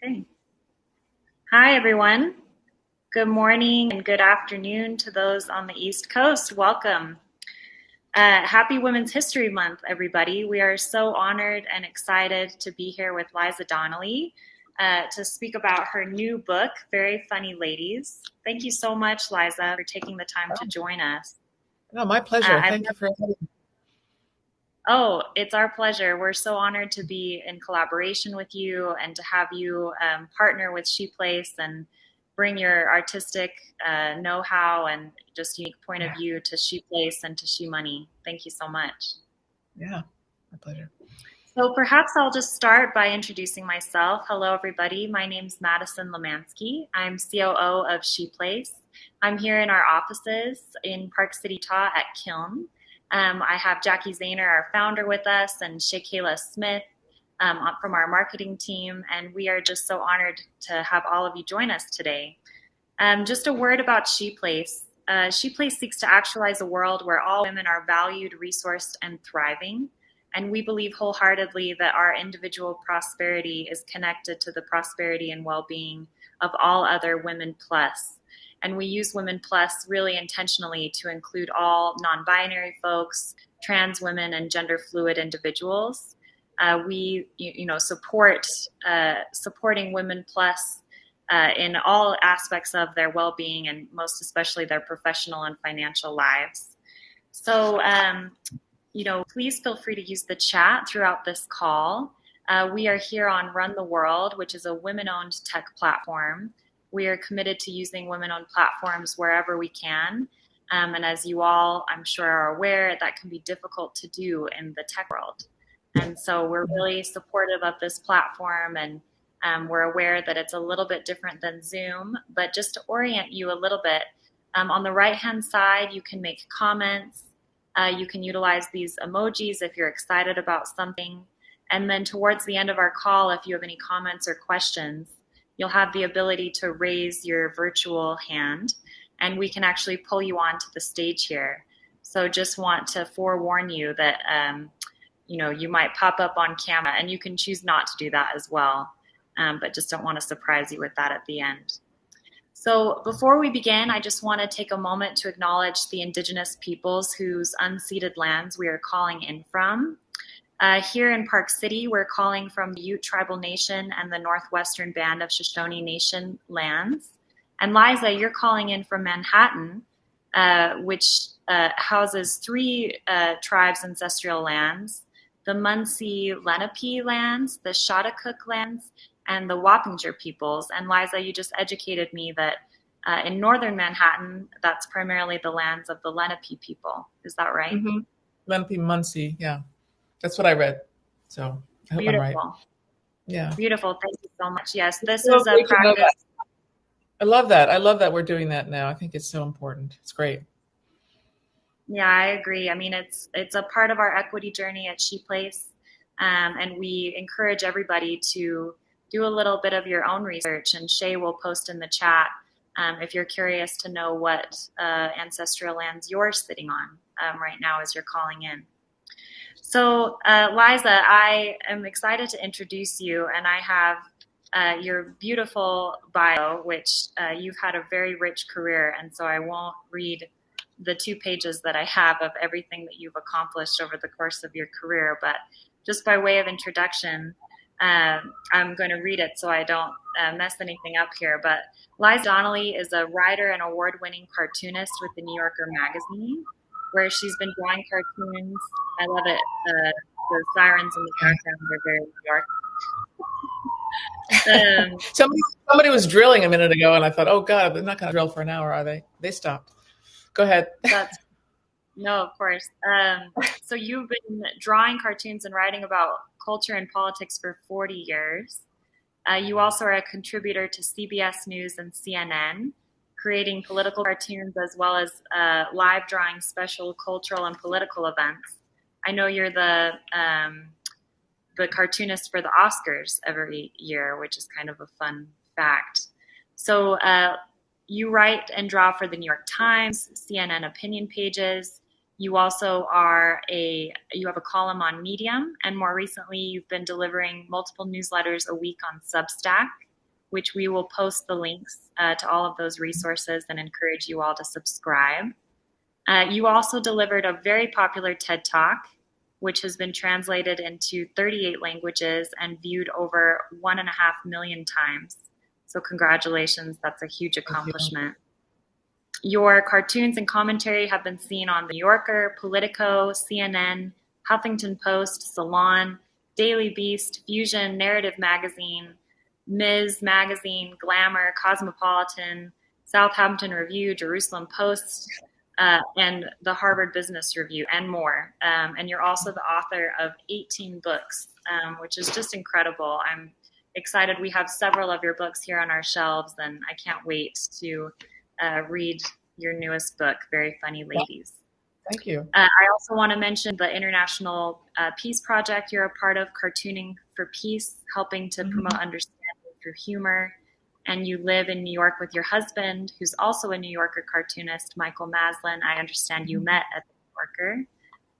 Okay. Hi, everyone. Good morning and good afternoon to those on the East Coast. Welcome. Happy Women's History Month, everybody. We are so honored and excited to be here with Liza Donnelly to speak about her new book, Very Funny Ladies. Thank you so much, Liza, for taking the time to join us. No, my pleasure. I've Thank you for having me. Oh, it's our pleasure. We're so honored to be in collaboration with you and to have you partner with ShePlace and bring your artistic know-how and just unique point of view to ShePlace and to SheMoney. Thank you so much. Yeah, my pleasure. So perhaps I'll just start by introducing myself. Hello, everybody. My name's Madison Lemansky. I'm COO of ShePlace. I'm here in our offices in Park City, Utah at Kiln. I have Jackie Zahner, our founder, with us, and Shayla Smith from our marketing team, and we are just so honored to have all of you join us today. Just a word about ShePlace. ShePlace seeks to actualize a world where all women are valued, resourced, and thriving, and we believe wholeheartedly that our individual prosperity is connected to the prosperity and well-being of all other women plus. And we use Women Plus really intentionally to include all non-binary folks, trans women, and gender fluid individuals. We support supporting Women Plus in all aspects of their well-being and most especially their professional and financial lives. So, please feel free to use the chat throughout this call. We are here on Run the World, which is a women-owned tech platform. We are committed to using women-owned platforms wherever we can. And as you all, I'm sure, are aware, that can be difficult to do in the tech world. And so we're really supportive of this platform, and we're aware that it's a little bit different than Zoom. But just to orient you a little bit, on the right-hand side, you can make comments. You can utilize these emojis if you're excited about something. And then towards the end of our call, if you have any comments or questions, you'll have the ability to raise your virtual hand, and we can actually pull you onto the stage here. So just want to forewarn you that, you might pop up on camera, and you can choose not to do that as well, but just don't want to surprise you with that at the end. So before we begin, I just want to take a moment to acknowledge the indigenous peoples whose unceded lands we are calling in from. Here in Park City, we're calling from the Ute Tribal Nation and the Northwestern Band of Shoshone Nation lands. And Liza, you're calling in from Manhattan, which houses three tribes' ancestral lands: the Munsee Lenape lands, the Chattahoochee lands, and the Wappinger peoples. And Liza, you just educated me that in northern Manhattan, that's primarily the lands of the Lenape people. Is that right? Mm-hmm. Lenape Munsee, yeah. That's what I read. So I hope Beautiful. I'm right. Yeah. Beautiful. Thank you so much. Yes, this So is a practice. I love that. I love that we're doing that now. I think it's so important. It's great. Yeah, I agree. I mean, it's a part of our equity journey at ShePlace, and we encourage everybody to do a little bit of your own research. And Shay will post in the chat if you're curious to know what ancestral lands you're sitting on right now as you're calling in. So, Liza, I am excited to introduce you, and I have your beautiful bio, which you've had a very rich career, and so I won't read the 2 pages that I have of everything that you've accomplished over the course of your career, but just by way of introduction, I'm going to read it so I don't mess anything up here. But Liza Donnelly is a writer and award-winning cartoonist with the New Yorker magazine, where she's been drawing cartoons. I love it. The sirens in the background are very New York. Somebody was drilling a minute ago, and I thought, oh God, they're not going to drill for an hour, are they? They stopped. Go ahead. No, of course. So you've been drawing cartoons and writing about culture and politics for 40 years. You also are a contributor to CBS News and CNN, creating political cartoons as well as live drawing special cultural and political events. I know you're the cartoonist for the Oscars every year, which is kind of a fun fact. So you write and draw for the New York Times, CNN opinion pages. You also you have a column on Medium, and more recently you've been delivering multiple newsletters a week on Substack. which we will post the links to all of those resources and encourage you all to subscribe. You also delivered a very popular TED Talk, which has been translated into 38 languages and viewed over 1.5 million times. So congratulations, that's a huge accomplishment. Your cartoons and commentary have been seen on The New Yorker, Politico, CNN, Huffington Post, Salon, Daily Beast, Fusion, Narrative Magazine, Ms. Magazine, Glamour, Cosmopolitan, Southampton Review, Jerusalem Post, and the Harvard Business Review, and more. And you're also the author of 18 books, which is just incredible. I'm excited. We have several of your books here on our shelves, and I can't wait to read your newest book, Very Funny Ladies. Thank you. I also want to mention the International Peace Project you're a part of, Cartooning for Peace, helping to promote understanding through humor. And you live in New York with your husband, who's also a New Yorker cartoonist, Michael Maslin. I understand you met at the New Yorker.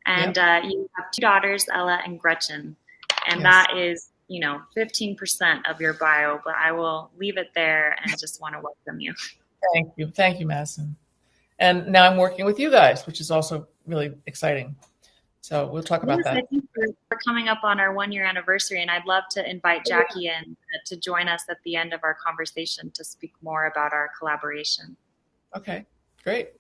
And you have 2 daughters, Ella and Gretchen. And that is, 15% of your bio, but I will leave it there and just want to welcome you. Thank you. Thank you, Madison. And now I'm working with you guys, which is also really exciting. So we'll talk about that. I think we're coming up on our 1-year anniversary, and I'd love to invite Jackie in to join us at the end of our conversation to speak more about our collaboration. Okay, great.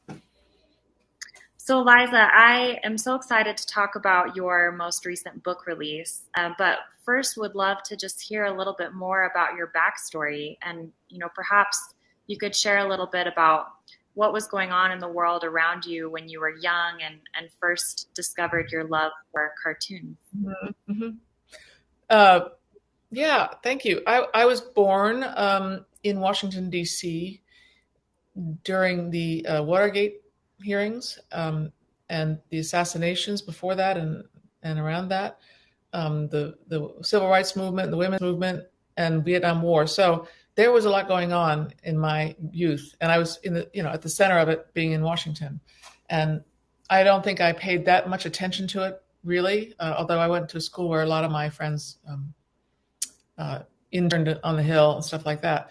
So Liza, I am so excited to talk about your most recent book release, but first would love to just hear a little bit more about your backstory, and perhaps you could share a little bit about what was going on in the world around you when you were young and first discovered your love for cartoons. Yeah, thank you. I was born in Washington, D.C. during the Watergate hearings and the assassinations before that and around that, the civil rights movement, the women's movement, and Vietnam War. So there was a lot going on in my youth, and I was at the center of it, being in Washington. And I don't think I paid that much attention to it, really, although I went to a school where a lot of my friends interned on the Hill and stuff like that.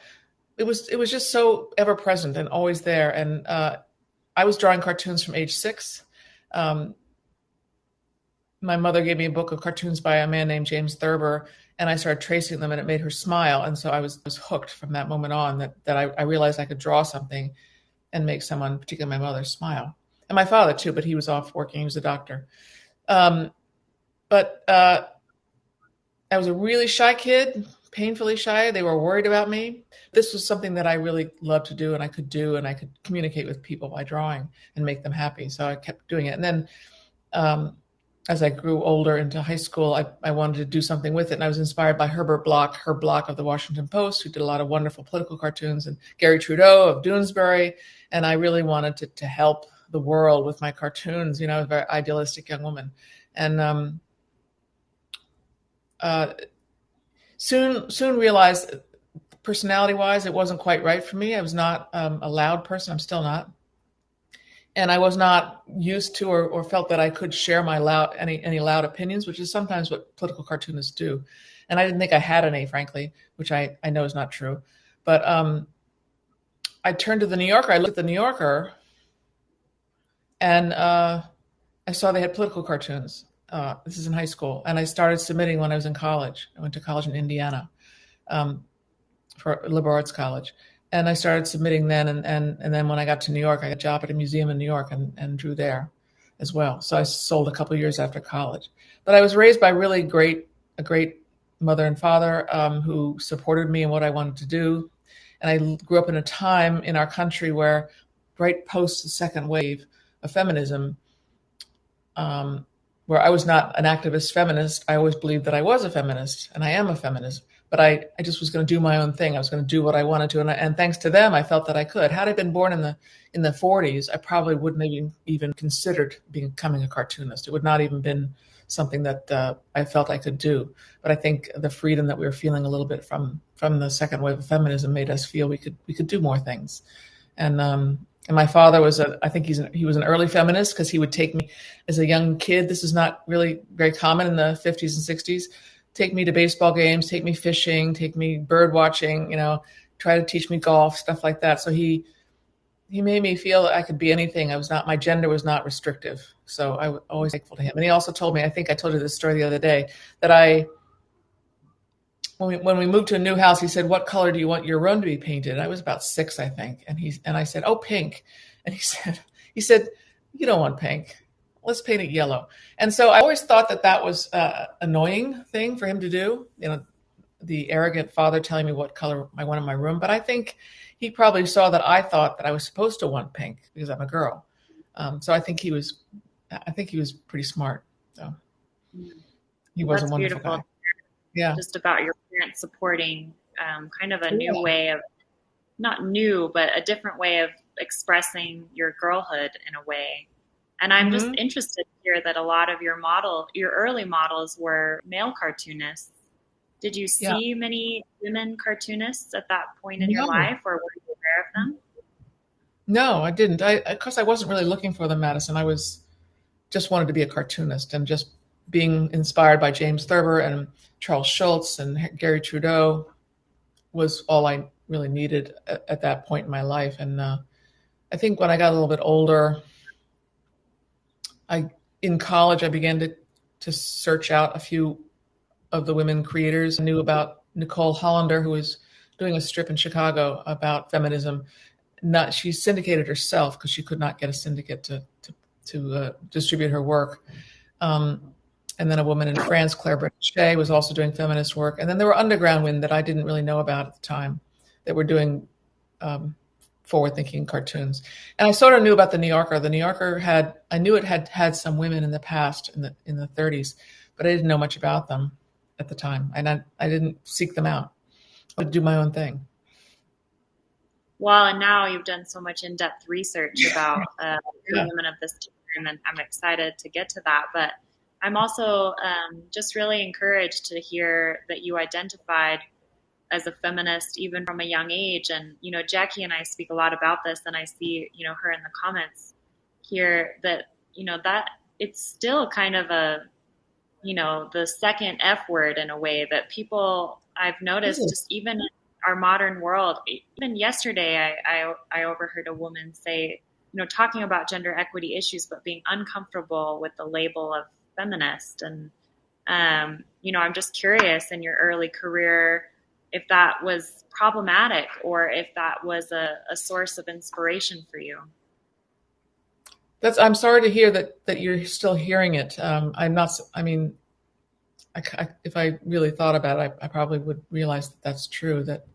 It was just so ever present and always there. And I was drawing cartoons from age 6. My mother gave me a book of cartoons by a man named James Thurber, and I started tracing them, and it made her smile. And so I was hooked from that moment on that I realized I could draw something and make someone, particularly my mother, smile. And my father too, but he was off working. He was a doctor. But I was a really shy kid, painfully shy. They were worried about me. This was something that I really loved to do, and I could communicate with people by drawing and make them happy. So I kept doing it. And then as I grew older into high school, I wanted to do something with it. And I was inspired by Herbert Bloch, Herb Bloch of the Washington Post, who did a lot of wonderful political cartoons, and Gary Trudeau of Doonesbury. And I really wanted to help the world with my cartoons. I was a very idealistic young woman. And soon realized, personality-wise, it wasn't quite right for me. I was not a loud person. I'm still not. And I was not used to or felt that I could share my any loud opinions, which is sometimes what political cartoonists do. And I didn't think I had any, frankly, which I know is not true. But I turned to the New Yorker. I looked at the New Yorker, and I saw they had political cartoons. This is in high school. And I started submitting when I was in college. I went to college in Indiana for liberal arts college. And I started submitting then, and then when I got to New York, I got a job at a museum in New York and drew there as well. So I sold a couple of years after college. But I was raised by a great mother and father who supported me in what I wanted to do. And I grew up in a time in our country where, right post the second wave of feminism, where I was not an activist feminist. I always believed that I was a feminist, and I am a feminist. But I just was going to do my own thing. I was going to do what I wanted to. And thanks to them, I felt that I could. Had I been born in the 40s, I probably wouldn't have even considered becoming a cartoonist. It would not even been something that I felt I could do. But I think the freedom that we were feeling a little bit from the second wave of feminism made us feel we could do more things. And my father was he was an early feminist, because he would take me as a young kid. This is not really very common in the 50s and 60s. take me to baseball games, take me fishing, take me bird watching, try to teach me golf, stuff like that. So he made me feel that I could be anything. My gender was not restrictive. So I was always thankful to him. And he also told me, I think I told you this story the other day, that when we moved to a new house, he said, "What color do you want your room to be painted?" I was about 6, I think. And I said, "Oh, pink." And he said, "You don't want pink. Let's paint it yellow." And so I always thought that was an annoying thing for him to do, the arrogant father telling me what color I want in my room. But I think he probably saw that I thought that I was supposed to want pink because I'm a girl. So I think he was pretty smart. So he was a That's wonderful beautiful. guy. Yeah. Just about your parents supporting kind of a new Yeah. way of, not new, but a different way of expressing your girlhood in a way. And I'm just Hmm. interested to hear that a lot of your early models were male cartoonists. Did you Yeah. see many women cartoonists at that point in your No, life, or were you aware of them? no, I didn't. Of course, I wasn't really looking for them, Madison. I was just wanted to be a cartoonist and just being inspired by James Thurber and Charles Schulz and Gary Trudeau was all I really needed at that point in my life. And I think when I got a little bit older, in college, I began to search out a few of the women creators. I knew about Nicole Hollander, who was doing a strip in Chicago about feminism. Not She syndicated herself because she could not get a syndicate to distribute her work. Um, and then a woman in France, Claire Brichet, was also doing feminist work. And then there were underground women that I didn't really know about at the time that were doing um, forward-thinking cartoons. And I sort of knew about the New Yorker. The New Yorker I knew it had some women in the past in the 30s, but I didn't know much about them at the time, and I didn't seek them out. I would do my own thing. Well, and now you've done so much in-depth research about the Yeah. women of this time, and I'm excited to get to that. But I'm also just really encouraged to hear that you identified as a feminist even from a young age. And Jackie and I speak a lot about this, and I see her in the comments here that that it's still kind of a the second F word in a way that people I've noticed just even in our modern world. Even yesterday, I overheard a woman say, talking about gender equity issues, but being uncomfortable with the label of feminist. And, I'm just curious in your early career if that was problematic or if that was a source of inspiration for you. I'm sorry to hear that you're still hearing it. I'm not. I mean, if I really thought about it, I probably would realize that that's true. That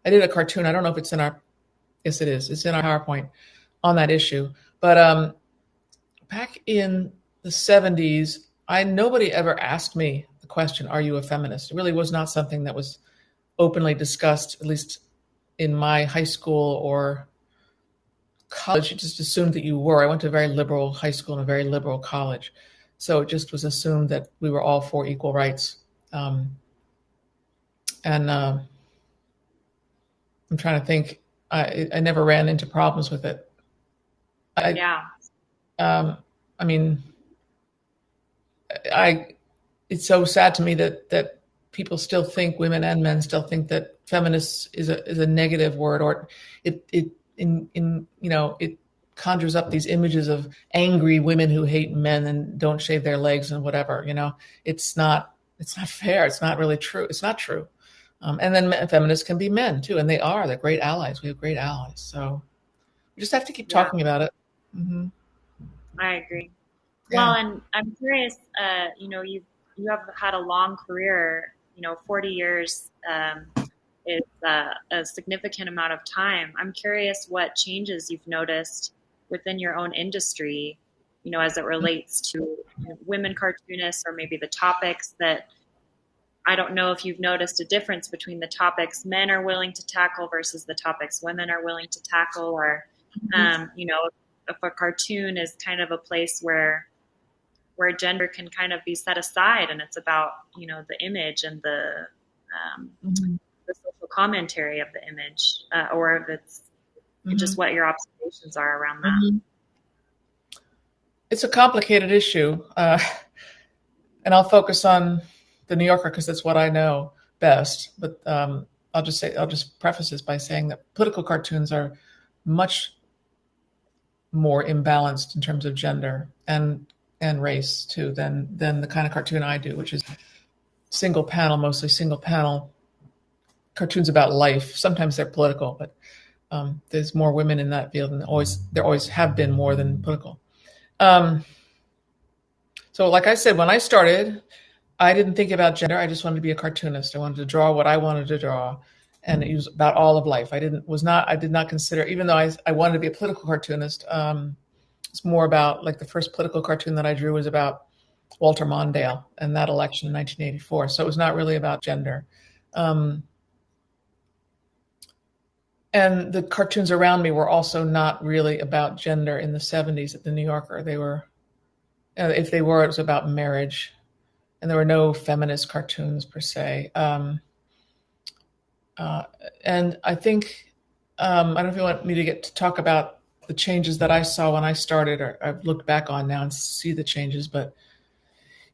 I did a cartoon. I don't know if it's in our. Yes, it is. It's in our PowerPoint on that issue. But back in the 70s, nobody ever asked me the question, "Are you a feminist?" It really was not something that was openly discussed, at least in my high school or college. You just assumed that you were. I went to a very liberal high school and a very liberal college. So it just was assumed that we were all for equal rights. Um, and I'm trying to think. I never ran into problems with it. I, Yeah. um, I mean, I. It's so sad to me that people still think, women and men still think, that feminist is a negative word, or it it conjures up these images of angry women who hate men and don't shave their legs and whatever. It's not fair. It's not really true. It's not true. And then feminists can be men too, and they are. They're great allies. We have great allies. So we just have to keep Yeah, talking about it. Hmm. I agree. Well, Yeah. and I'm curious, you have had a long career, 40 years is a significant amount of time. I'm curious what changes you've noticed within your own industry, as it relates to women cartoonists, or maybe the topics that I don't know if you've noticed a difference between the topics men are willing to tackle versus the topics women are willing to tackle, or, if a cartoon is kind of a place where gender can kind of be set aside and it's about the image and um, Hmm. the social commentary of the image, or if it's just Hmm. what your observations are around that. Hmm. It's a complicated issue, and I'll focus on the New Yorker because that's what I know best. But I'll just preface this by saying that political cartoons are much more imbalanced in terms of gender and race too than the kind of cartoon I do, which is single panel, mostly single panel cartoons about life. Sometimes they're political, but there's more women in that field, and there always have been more than political. Um, so, like I said, when I started, I didn't think about gender. I just wanted to be a cartoonist. I wanted to draw what I wanted to draw, and it was about all of life. I did not consider, even though I wanted to be a political cartoonist. It's more about, like, the first political cartoon that I drew was about Walter Mondale and that election in 1984. So it was not really about gender. Um, and the cartoons around me were also not really about gender in the 70s at the New Yorker. They were, if they were, it was about marriage, and there were no feminist cartoons per se. Uh, and I think, I don't know if you want me to get to talk about the changes that I saw when I started, or I've looked back on now and see the changes. But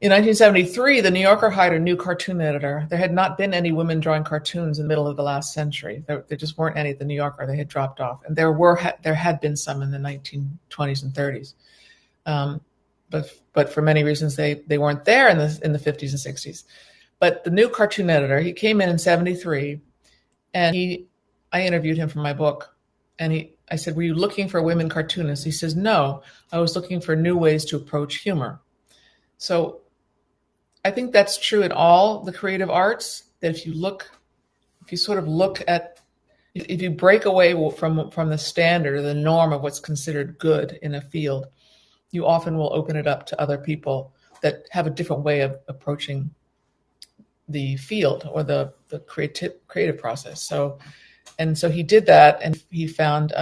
in 1973, the New Yorker hired a new cartoon editor. There had not been any women drawing cartoons in the middle of the last century. There just weren't any at the New Yorker. They had dropped off, and there had been some in the 1920s and 30s. But for many reasons, they weren't there in the 50s and 60s. But the new cartoon editor, he came in 73, and I interviewed him for my book, and I said, "Were you looking for women cartoonists?" He says, "No, I was looking for new ways to approach humor." So I think that's true in all the creative arts, that if you sort of look at, if you break away from the standard or the norm of what's considered good in a field, you often will open it up to other people that have a different way of approaching the field or the creative process. So he did that, and he found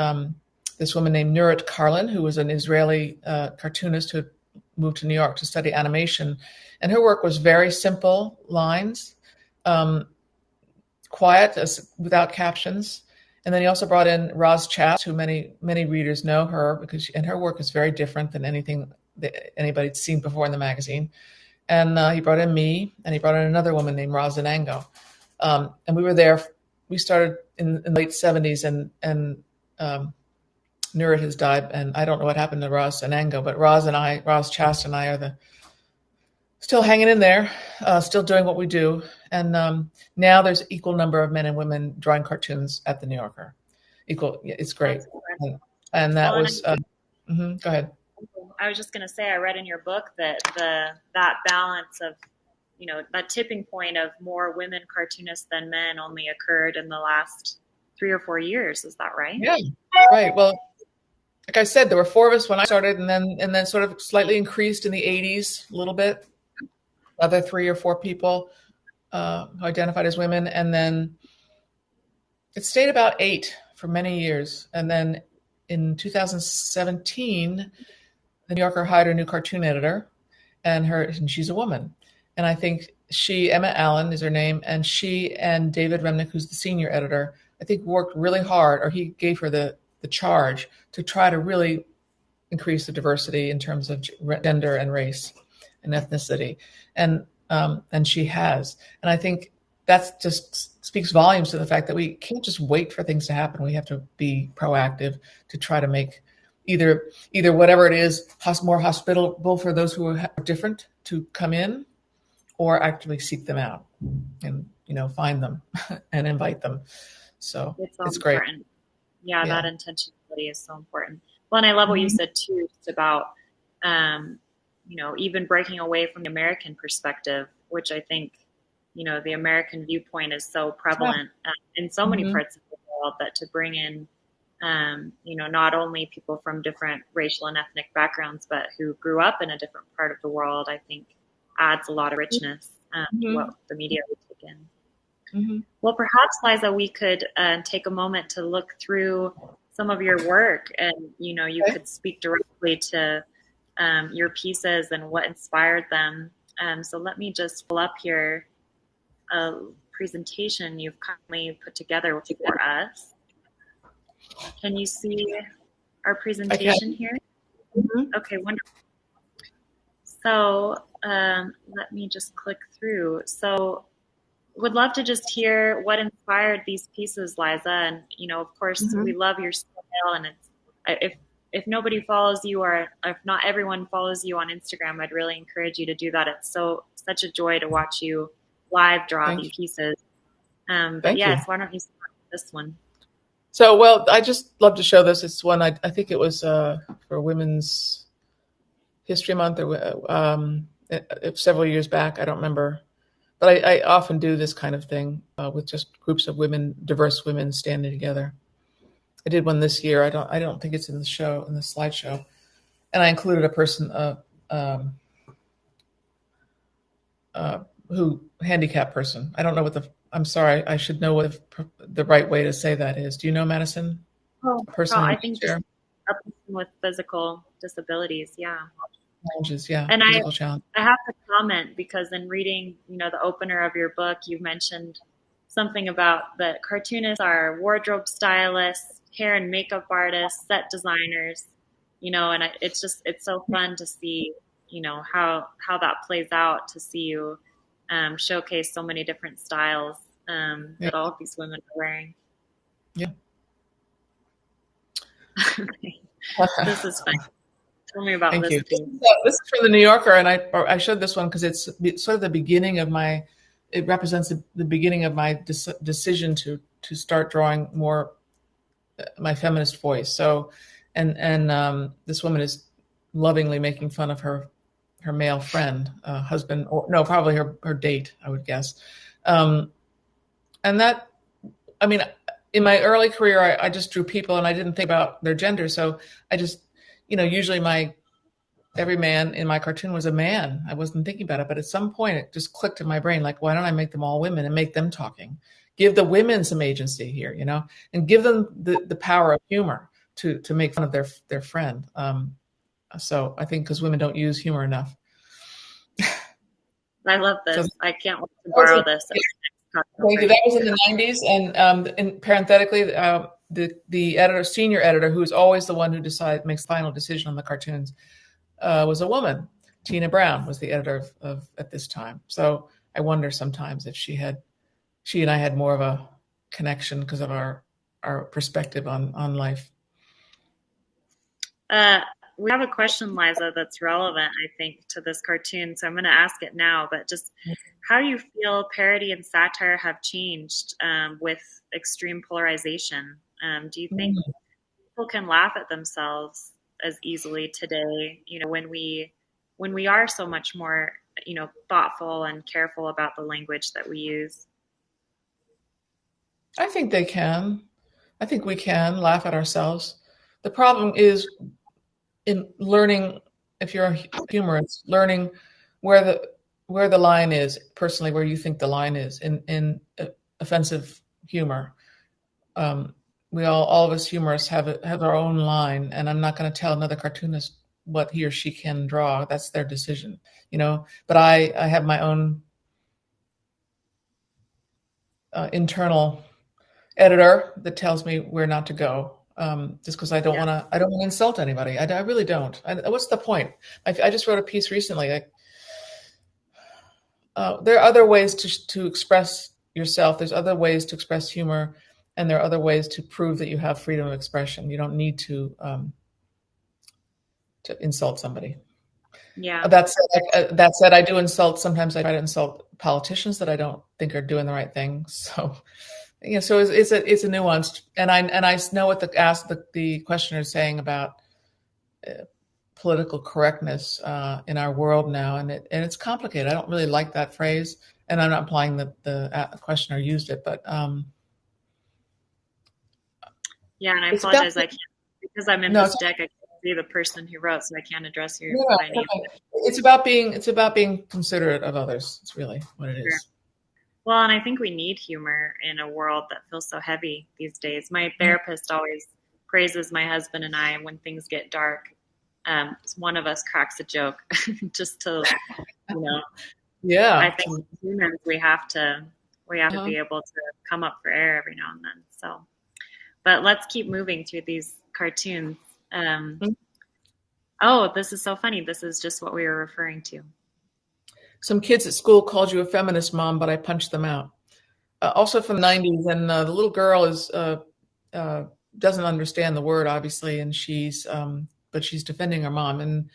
this woman named Nurit Karlin, who was an Israeli cartoonist who had moved to New York to study animation. And her work was very simple lines, quiet, without captions. And then he also brought in Roz Chast, who many readers know her and her work is very different than anything that anybody'd seen before in the magazine. And he brought in me, and he brought in another woman named Roz Anango. And we were there. We started in the late 70s, and Nurit has died, and I don't know what happened to Roz Anango, but Roz Chast and I are still hanging in there, still doing what we do. And now there's equal number of men and women drawing cartoons at the New Yorker. Equal, it's great. And that was, go ahead. I was just going to say, I read in your book that that balance of, that tipping point of more women cartoonists than men only occurred in the last 3 or 4 years. Is that right? Yeah, right. Well, like I said, there were 4 of us when I started, and then sort of slightly increased in the 80s a little bit. Other 3 or 4 people who identified as women, and then it stayed about 8 for many years. And then in 2017, the New Yorker hired a new cartoon editor, and she's a woman. And I think Emma Allen is her name, and she and David Remnick, who's the senior editor, I think worked really hard, or he gave her the charge to try to really increase the diversity in terms of gender and race and ethnicity. And she has. And I think that just speaks volumes to the fact that we can't just wait for things to happen. We have to be proactive to try to make either whatever it is more hospitable for those who are different to come in, or actually seek them out and find them and invite them. So it's great. Important. Yeah, that intentionality is so important. Well, and I love what you said too, just about even breaking away from the American perspective, which I think the American viewpoint is so prevalent in so many parts of the world, that to bring in not only people from different racial and ethnic backgrounds, but who grew up in a different part of the world, I think adds a lot of richness to what the media would take in. Well, perhaps, Liza, we could take a moment to look through some of your work, and you could speak directly to your pieces and what inspired them. So let me just pull up here a presentation you've kindly put together for us. Can you see our presentation here? Okay, wonderful. So Let me just click through. So would love to just hear what inspired these pieces, Liza. And of course, we Mhm. love your style. And if nobody follows you, or if not everyone follows you on Instagram, I'd really encourage you to do that. It's such a joy to watch you live draw Thank these you. pieces. But Thank you. yes, why don't you start with this one? So, well, I just love to show this. It's one I think it was for Women's History Month or several years back. I don't remember, but I often do this kind of thing with just groups of women, diverse women standing together. I did one this year. I don't think it's in the show in the slideshow, and I included a person um, who handicapped person. I don't know what the. I'm sorry. I should know what the right way to say that is. Do you know, Madison? Oh, A person well, in a I think just wheelchair. a person with physical disabilities, yeah. Challenges, yeah, And physical challenge. I have to comment because in reading, the opener of your book, you mentioned something about that cartoonists are wardrobe stylists, hair and makeup artists, set designers, and it's so fun to see, how that plays out, to see you showcase so many different styles Yeah, that all of these women are wearing. yeah. This is fun. Tell me about Thank this you. piece. This is from the New Yorker, and I showed this one because it's sort of the beginning of my. It represents the beginning of my decision to start drawing more my feminist voice. So, and this woman is lovingly making fun of her male friend, husband, or no, probably her date, I would guess. Um, and that, I mean, in my early career, I just drew people and I didn't think about their gender. So I just, usually every man in my cartoon was a man. I wasn't thinking about it, but at some point it just clicked in my brain, like, why don't I make them all women and make them talking? Give the women some agency here, and give them the power of humor to make fun of their friend. So I think because women don't use humor enough. I love So this. I can't wait to that was borrow a, this at my next thank you. party. That was in the '90s, and parenthetically, the editor, senior editor, who's always the one who makes the final decision on the cartoons, was a woman. Tina Brown was the editor of at this time. So I wonder sometimes if she and I had more of a connection because of our perspective on life. Uh, we have a question, Liza, that's relevant, I think, to this cartoon. So I'm going to ask it now. But just how do you feel parody and satire have changed with extreme polarization? Do you think Mm. people can laugh at themselves as easily today? When we are so much more, thoughtful and careful about the language that we use. I think they can. I think we can laugh at ourselves. The problem is in learning, if you're a humorist, learning where the where the line is, personally, where you think the line is in offensive humor. Um, we all of us humorists have our own line, and I'm not going to tell another cartoonist what he or she can draw. That's their decision. But I have my own internal editor that tells me where not to go. Just because I don't want to insult anybody. I really don't. What's the point? I just wrote a piece recently. Like, there are other ways to express yourself. There's other ways to express humor, and there are other ways to prove that you have freedom of expression. You don't need to insult somebody. Yeah. That said, I do insult. Sometimes I try to insult politicians that I don't think are doing the right thing. So, so it's a nuanced, and I know what the questioner is saying about political correctness in our world now, and it's complicated. I don't really like that phrase, and I'm not implying that the questioner used it, but Yeah, and I it's about apologize. I can't because I'm in no, this deck. I can't see the person who wrote, so I can't address you no, by name. okay. It's about being considerate of others. It's really what it Sure. is. Well, and I think we need humor in a world that feels so heavy these days. My therapist always praises my husband and I when things get dark. One of us cracks a joke just to, you know. I Yeah. think humans we have to Uh-huh. be able to come up for air every now and then. So, but let's keep moving through these cartoons. Um, oh, this is so funny. This is just what we were referring to. Some kids at school called you a feminist, Mom, but I punched them out. Also from the 90s, and the little girl is uh, doesn't understand the word, obviously, and but she's defending her mom. And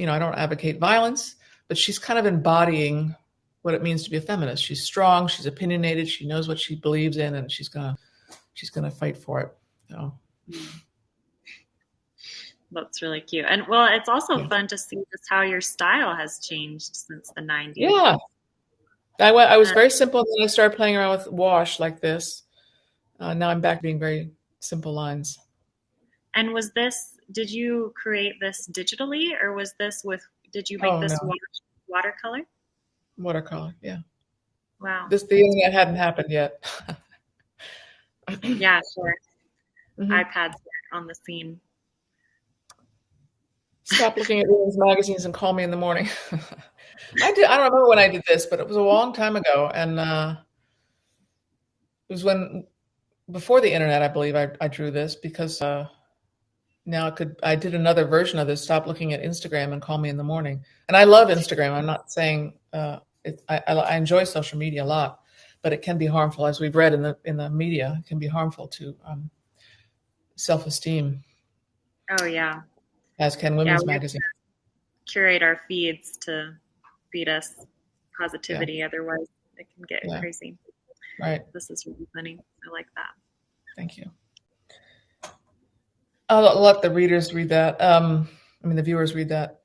I don't advocate violence, but she's kind of embodying what it means to be a feminist. She's strong, she's opinionated, she knows what she believes in, and she's gonna fight for it. So That's really cute. And well, it's also yeah, fun to see just how your style has changed since the 90s. yeah. I was Uh, very simple, and then I started playing around with wash like this. Now I'm back to being very simple lines. and did you create this digitally or did you make Oh no, this watercolor? watercolor. Yeah, Wow. the internet hadn't happened yet. Yeah, sure. Hmm. iPads were on the scene. Stop looking at women's magazines and call me in the morning. I did. I don't remember when I did this, but it was a long time ago, and it was when before the internet, I believe. I drew this because now it could. I did another version of this. Stop looking at Instagram and call me in the morning. And I love Instagram. I'm not saying I enjoy social media a lot, but it can be harmful, as we've read in the media. It can be harmful to self-esteem, Oh yeah. as can Yeah, women's we have magazines. to curate our feeds to feed us Yeah, positivity, otherwise it can get yeah, crazy. right. This is really funny. I like that. Thank you. I'll let the readers read that. The viewers read that.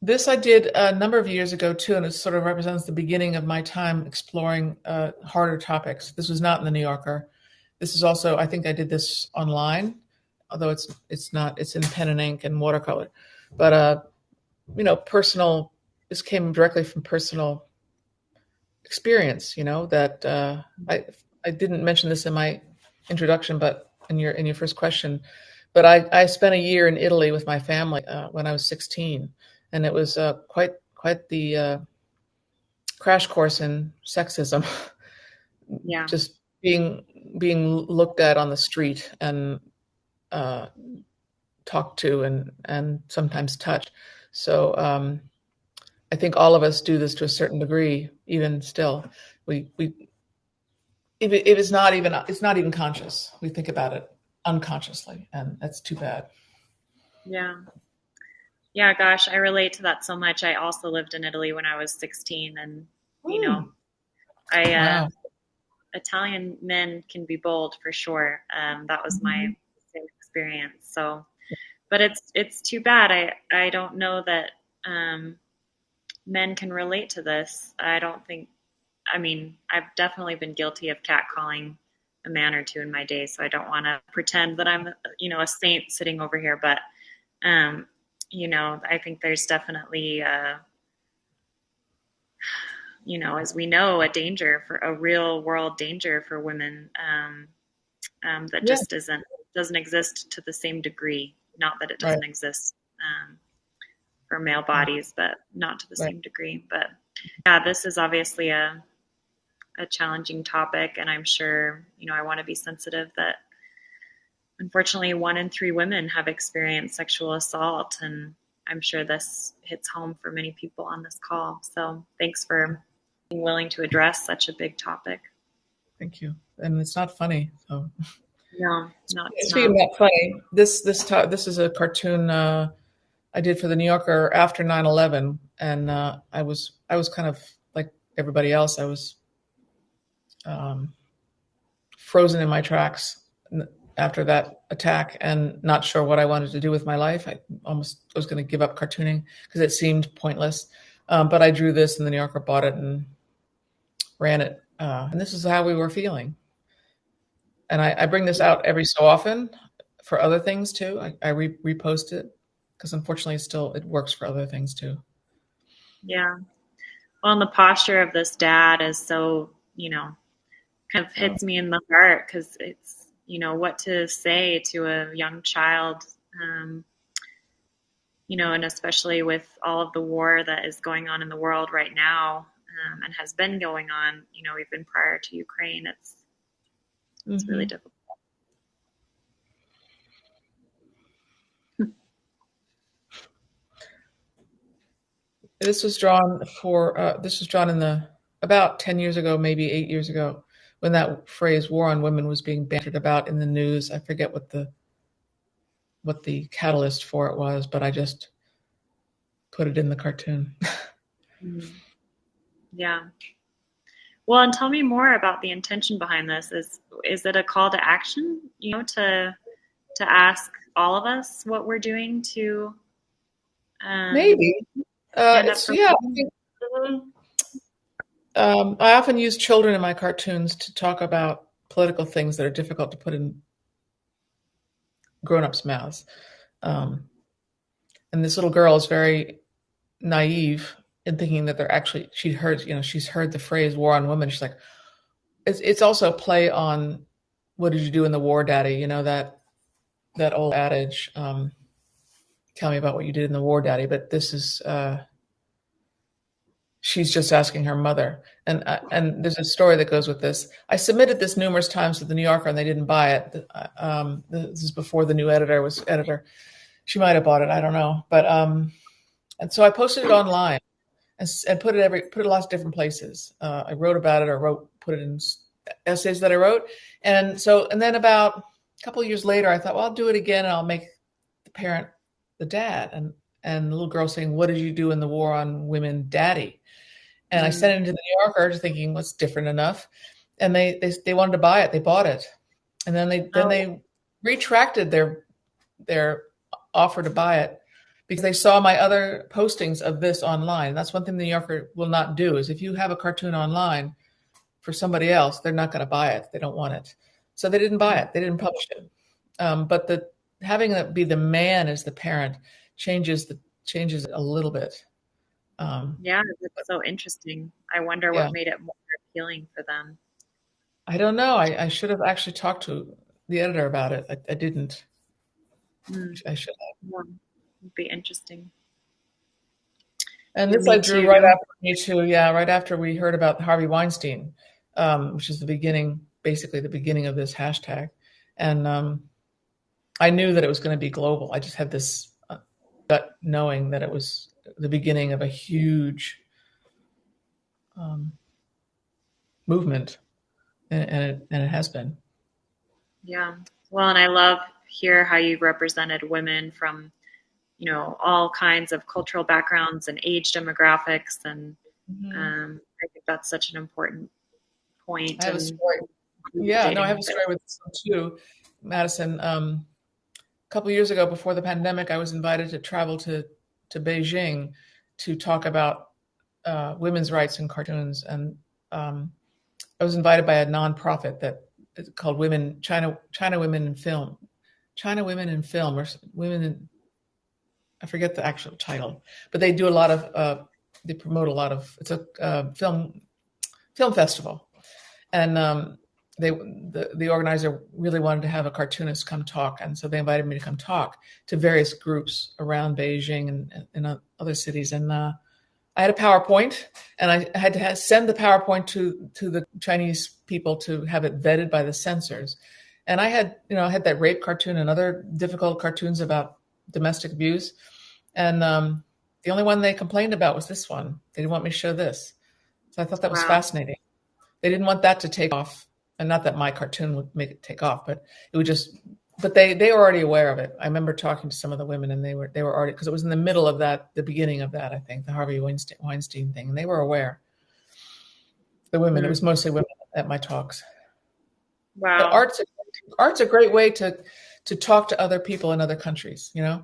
This I did a number of years ago too, and it sort of represents the beginning of my time exploring harder topics. This was not in the New Yorker. This is also, I think I did this online, although it's not. It's in pen and ink and watercolor. But personal. This came directly from personal experience. That I didn't mention this in my introduction, but in your first question, but I spent a year in Italy with my family when I was 16, and it was quite the crash course in sexism. Yeah. Just being looked at on the street and uh, talked to and sometimes touched. So I think all of us do this to a certain degree, even still. We if it's not even conscious. We think about it unconsciously, and that's too bad. Yeah. Yeah, gosh, I relate to that so much. I also lived in Italy when I was 16 and you know, Mm. I Wow. Italian men can be bold for sure. That was my Mhm. same experience. So, but it's too bad. I don't know that um, men can relate to this. I don't think. I mean, I've definitely been guilty of catcalling a man or two in my day, so I don't want to pretend that I'm a saint sitting over here. But um, I think there's definitely as we know, a real world danger for women that Yeah. just doesn't exist to the same degree. Not that it Right. doesn't exist for male Right. bodies, but not to the Right. same degree. But yeah, this is obviously a challenging topic, and I'm sure I want to be sensitive that unfortunately 1 in 3 women have experienced sexual assault, and I'm sure this hits home for many people on this call. So thanks for being willing to address such a big topic. Thank you. And it's not funny. So No, no, it's speaking not. of not funny, this is a cartoon I did for the New Yorker after 9/11, and I was kind of like everybody else. I was um, frozen in my tracks after that attack and not sure what I wanted to do with my life. I almost was going to give up cartooning because it seemed pointless. But I drew this, and the New Yorker bought it and ran it. And this is how we were feeling. And I bring this out every so often for other things too. I repost it because unfortunately, it works for other things too. Yeah. Well, and the posture of this dad is so, kind of Oh, hits me in the heart because it's, what to say to a young child, um, and especially with all of the war that is going on in the world right now, and has been going on, even prior to Ukraine. It's really hmm. difficult. This was drawn in the about 10 years ago, maybe 8 years ago, when that phrase "war on women" was being bantered about in the news. I forget what the catalyst for it was, but I just put it in the cartoon. Mm. Yeah. Well, and tell me more about the intention behind this. Is it a call to action, to ask all of us what we're doing to um, Maybe. stand up It's for yeah. I women? think, I often use children in my cartoons to talk about political things that are difficult to put in grown-ups' mouths. Um, and this little girl is very naive in thinking that they're actually she's heard the phrase "war on women." She's like, it's also a play on "what did you do in the war, Daddy?" You know that old adage. Tell me about what you did in the war, Daddy. But this is she's just asking her mother. And there's a story that goes with this. I submitted this numerous times to the New Yorker, and they didn't buy it. This is before the new editor was editor. She might have bought it. I don't know. But and so I posted it online and put it lots of different places. I wrote about it, or put it in essays that I wrote. And then about a couple of years later, I thought, well, I'll do it again, and I'll make the parent the dad, and the little girl saying, "What did you do in the war on women, Daddy?" And I sent Mm. it into the New Yorker, thinking, what's different enough? And they wanted to buy it. They bought it, and then Oh, they retracted their offer to buy it because they saw my other postings of this online. That's one thing the New Yorker will not do, is if you have a cartoon online for somebody else, they're not going to buy it. They don't want it. So they didn't buy mm. it. They didn't publish it. But having it be the man as the parent changes it a little bit. Um, Yeah, that's so interesting. I wonder yeah. what made it more appealing for them. I don't know. I should have actually talked to the editor about it. I didn't. Mm. I should have. Yeah, it'd be interesting. And Yeah, this I me drew right too. after Me Too. Yeah, right after we heard about Harvey Weinstein, which is basically the beginning of this hashtag. And I knew that it was going to be global. I just had this gut knowing that it was the beginning of a huge um, movement, and it has been. Yeah. Well, and I love hear how you've represented women from, all kinds of cultural backgrounds and age demographics, and Mhm. I think that's such an important I point have a in story. Yeah, no, I have a stating that. story with this one too, Madison. A couple years ago, before the pandemic, I was invited to travel to Beijing to talk about women's rights in cartoons, and I was invited by a nonprofit that is called China Women in Film, China Women in Film, or Women in, I forget the actual title, but they do a lot of they promote a lot of, it's a film festival, and the organizer really wanted to have a cartoonist come talk, and so they invited me to come talk to various groups around Beijing and other cities. And I had a PowerPoint, and I had to send the PowerPoint to the Chinese people to have it vetted by the censors. And I had that rape cartoon and other difficult cartoons about domestic abuse, and the only one they complained about was this one. They didn't want me to show this, so I thought that was Wow. fascinating. They didn't want that to take off, and not that my cartoon would make it take off, but it would just. But they were already aware of it. I remember talking to some of the women, and they were already, because it was in the middle of the beginning of that. I think the Harvey Weinstein thing, and they were aware. The women, it Mm. was mostly women at my talks. But Wow. art's a great way to talk to other people in other countries. You,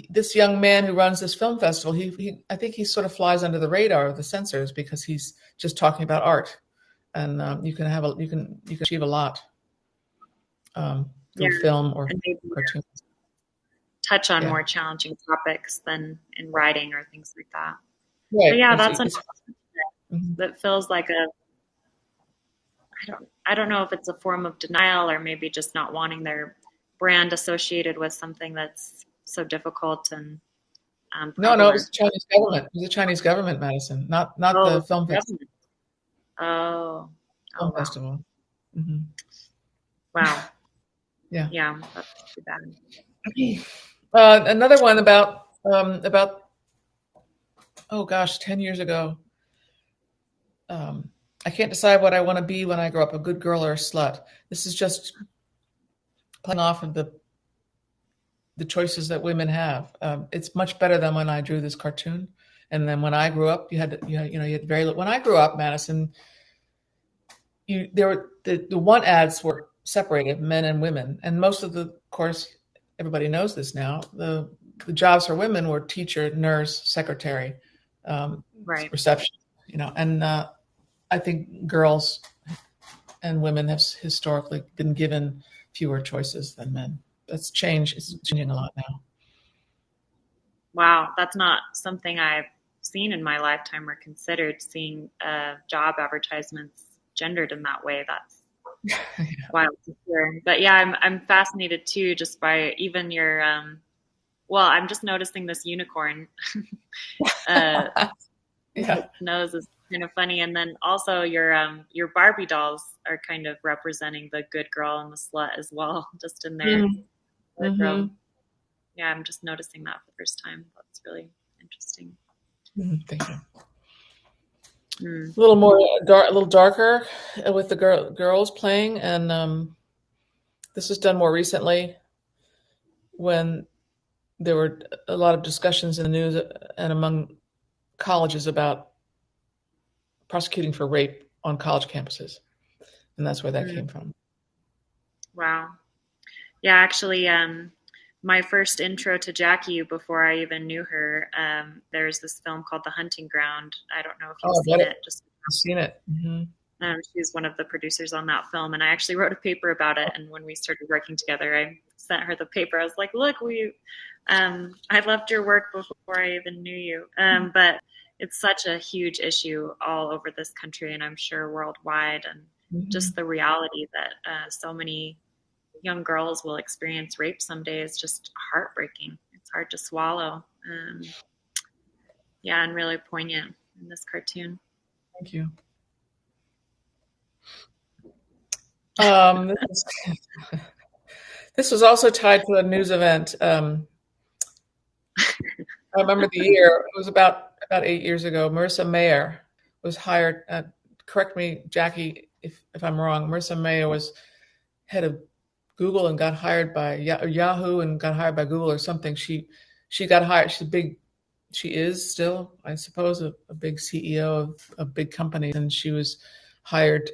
this young man who runs this film festival, I think he sort of flies under the radar of the censors because he's just talking about art, and you can achieve a lot Yeah. through film or And maybe cartoons. touch on Yeah, more challenging topics than in writing or things like that. But right. yeah, that's It's mhm. that feels like I don't know if it's a form of denial or maybe just not wanting their brand associated with something that's so difficult and No, it was prevalent. the Chinese government. It was the Chinese government, Madison, not Oh, the film government. Oh, oh wow. festival. Hmm. Wow. Yeah. Yeah, that's too bad. Another one about oh gosh, 10 years ago. I can't decide what I want to be when I grow up, a good girl or a slut. This is just playing off of the choices that women have. It's much better than when I drew this cartoon. And then when I grew up, you had very little. When I grew up, Madison, there were the want ads were separated, men and women, and most of course, everybody knows this now. The jobs for women were teacher, nurse, secretary, Right. reception, and I think girls and women have historically been given fewer choices than men. That's changed. It's changing a lot now. Wow, that's not something I've seen in my lifetime or considered, seeing job advertisements gendered in that way. That's wild to hear. But yeah, I'm fascinated too, just by even your well, I'm just noticing this unicorn. uh, Yeah. Nose is kind of funny, and then also your Barbie dolls are kind of representing the good girl and the slut as well, just in their Mm-hmm. wardrobe. Yeah, I'm just noticing that for the first time. That's really interesting. Thank you. Mm. A little more dark, a little darker with the girls playing, and this was done more recently when there were a lot of discussions in the news and among colleges about prosecuting for rape on college campuses, and that's where that Mm. came from. Wow. Yeah, actually, my first intro to Jackie before I even knew her, there's this film called The Hunting Ground. I don't know if you've Oh, I seen get it. it. Just I've seen it. Mm-hmm. she's one of the producers on that film, and I actually wrote a paper about it. And when we started working together, I sent her the paper. I was like, "Look, I loved your work before I even knew you." But it's such a huge issue all over this country, and I'm sure worldwide, and Mm-hmm. just the reality that so many young girls will experience rape someday is just heartbreaking. It's hard to swallow. Yeah, and really poignant in this cartoon. Thank you. This was also tied to a news event. I remember the year. It was about 8 years ago. Marissa Mayer was hired. Correct me, Jackie, if I'm wrong. Marissa Mayer was head of Google and got hired by Yahoo and got hired by Google or something. She got hired. She's a big. She is still, I suppose, a big CEO of big companies, and she was hired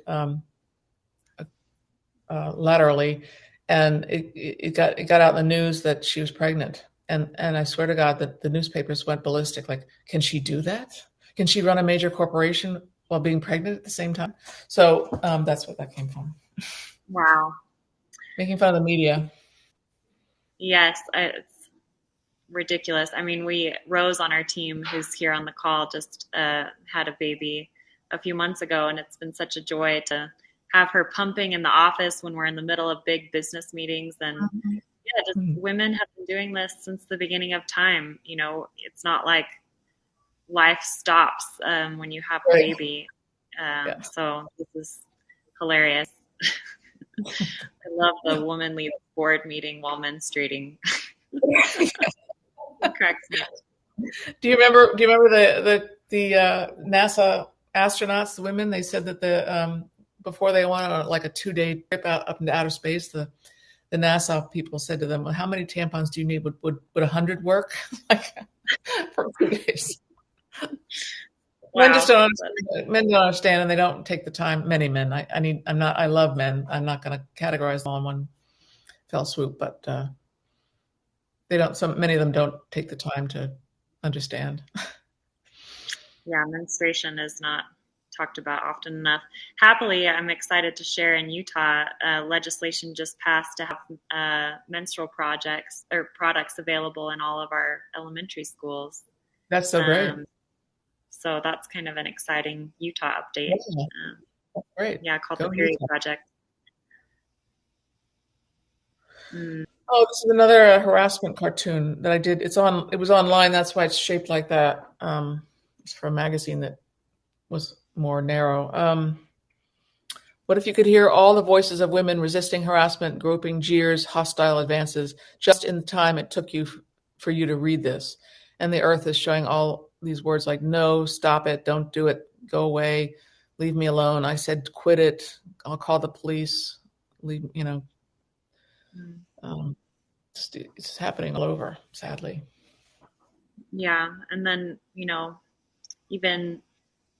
laterally, and it got out in the news that she was pregnant, and I swear to God that the newspapers went ballistic. Like, can she do that? Can she run a major corporation while being pregnant at the same time? So that's what that came from. Wow. Making fun of the media. Yes, it's ridiculous. I mean, Rose on our team, who's here on the call, just had a baby a few months ago, and it's been such a joy to have her pumping in the office when we're in the middle of big business meetings. And yeah, just Mhm. women have been doing this since the beginning of time. It's not like life stops when you have a Right. baby. Yeah. So this is hilarious. I love the woman leads board meeting while menstruating. It cracks me up. Do you remember the NASA astronauts, the women? They said that before they went on like a 2-day trip out up into outer space, the NASA people said to them, "Well, how many tampons do you need? Would 100 work?" Like, for 2 days. Men just Wow. don't understand. Men don't understand, and they don't take the time. Many men. I love men. I'm not going to categorize them all in one fell swoop, but they don't. So many of them don't take the time to understand. Yeah, menstruation is not talked about often enough. Happily, I'm excited to share in Utah, legislation just passed to have menstrual projects or products available in all of our elementary schools. That's so great. Um, so that's kind of an exciting Utah update. Yeah, Um, great. yeah, called the Go Period Utah. Project. Mm. Oh, this is another harassment cartoon that I did. It was online. That's why it's shaped like that. It's for a magazine that was more narrow. What if you could hear all the voices of women resisting harassment, groping jeers, hostile advances, just in the time it took for you to read this? And the earth is showing all these words like no, stop it, don't do it, go away, leave me alone. I said, quit it. I'll call the police. Leave, um, it's happening all over, sadly. Yeah. And then, even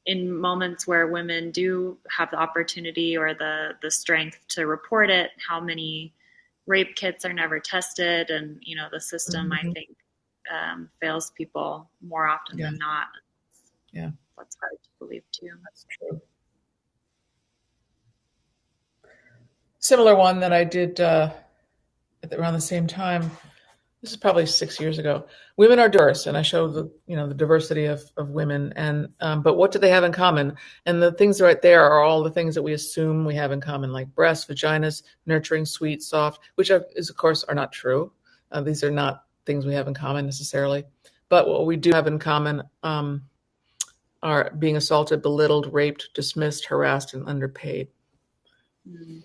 in moments where women do have the opportunity or the strength to report it, how many rape kits are never tested, and the system, I Mm-hmm. think, fails people more often Yeah, than not. yeah, That's hard to believe too. that's true. Similar one that I did around the same time. This is probably 6 years ago. Women are diverse, and I show the diversity of women, and but what do they have in common? And the things right there are all the things that we assume we have in common, like breasts, vaginas, nurturing, sweet, soft, which is of course are not true. These are not things we have in common necessarily, but what we do have in common are being assaulted, belittled, raped, dismissed, harassed, and underpaid. Mm.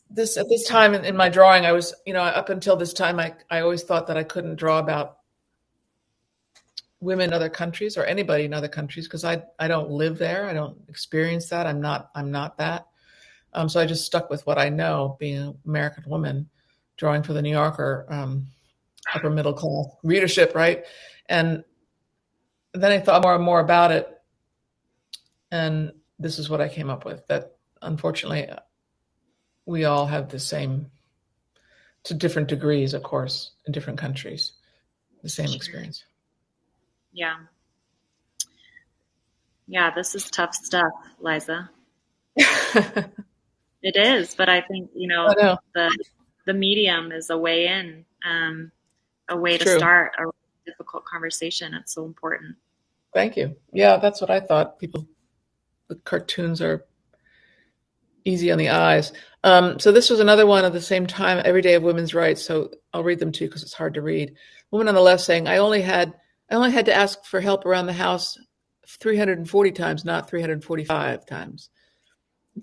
This at this time in my drawing, I was, up until this time, I always thought that I couldn't draw about women in other countries or anybody in other countries because I don't live there. I don't experience that. I'm not that. So I just stuck with what I know, being an American woman, drawing for the New Yorker, upper middle class readership, right? And then I thought more and more about it, and this is what I came up with. That unfortunately, we all have the same, to different degrees, of course, in different countries, the same Sure. experience. Yeah. Yeah, this is tough stuff, Liza. I It is, but I think, know. the medium is a way in, a way It's to true. start a difficult conversation. It's so important. Thank you. Yeah, that's what I thought. The cartoons are easy on the eyes. So this was another one at the same time, Every Day of Women's Rights. So I'll read them to you because it's hard to read. Woman on the left saying, I only had to ask for help around the house 340 times, not 345 times.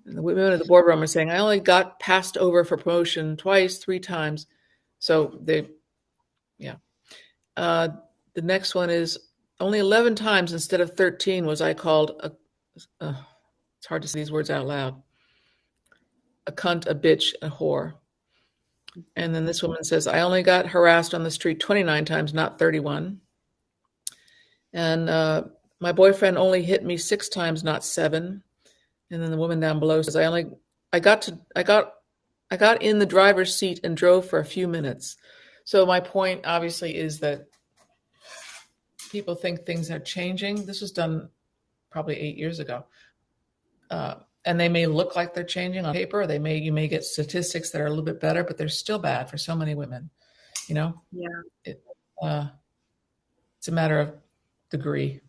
And the women in the boardroom are saying, I only got passed over for promotion twice, 3 times. So yeah. Uh, the next one is only 11 times instead of 13 was I called it's hard to say these words out loud. A cunt, a bitch, a whore. And then this woman says, I only got harassed on the street 29 times, not 31. And my boyfriend only hit me 6 times, not 7. And then the woman down below says, I got in the driver's seat and drove for a few minutes. So my point obviously is that people think things are changing. This was done probably 8 years ago. And they may look like they're changing on paper. You may get statistics that are a little bit better, but they're still bad for so many women. Yeah. It, it's a matter of degree.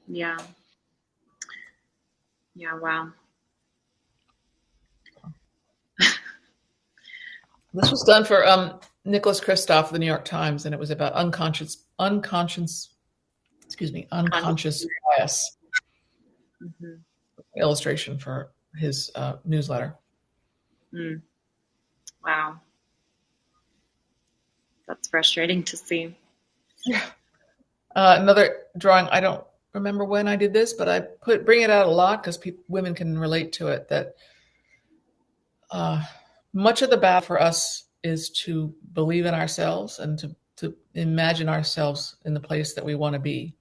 Yeah. Yeah. Wow. This was done for Nicholas Kristof of the New York Times, and it was about unconscious bias. Mm-hmm. Illustration for his newsletter. Mm. Wow. That's frustrating to see. Yeah. Another drawing. I don't remember when I did this, but I bring it out a lot because women can relate to it. That much of the battle for us is to believe in ourselves and to imagine ourselves in the place that we want to be.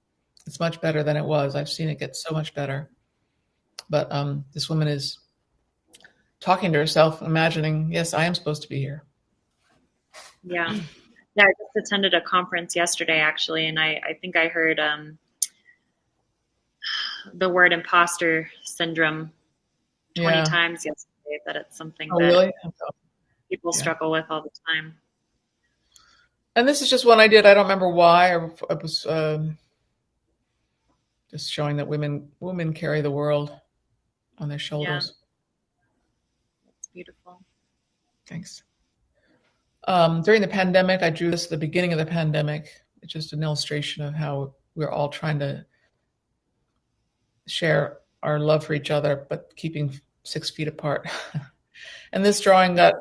It's much better than it was. I've seen it get so much better. But this woman is talking to herself, imagining, yes, I am supposed to be here. Yeah. Yeah, I just attended a conference yesterday, actually, and I think I heard the word imposter syndrome 20 Yeah. times yesterday, that it's something Oh, that really? people Yeah. struggle with all the time. And this is just one I did. I don't remember why. It was just showing that women carry the world on their Yeah, shoulders. it's beautiful. Thanks. During the pandemic, I drew this at the beginning of the pandemic. It's just an illustration of how we're all trying to share our love for each other, but keeping 6 feet apart. And this drawing got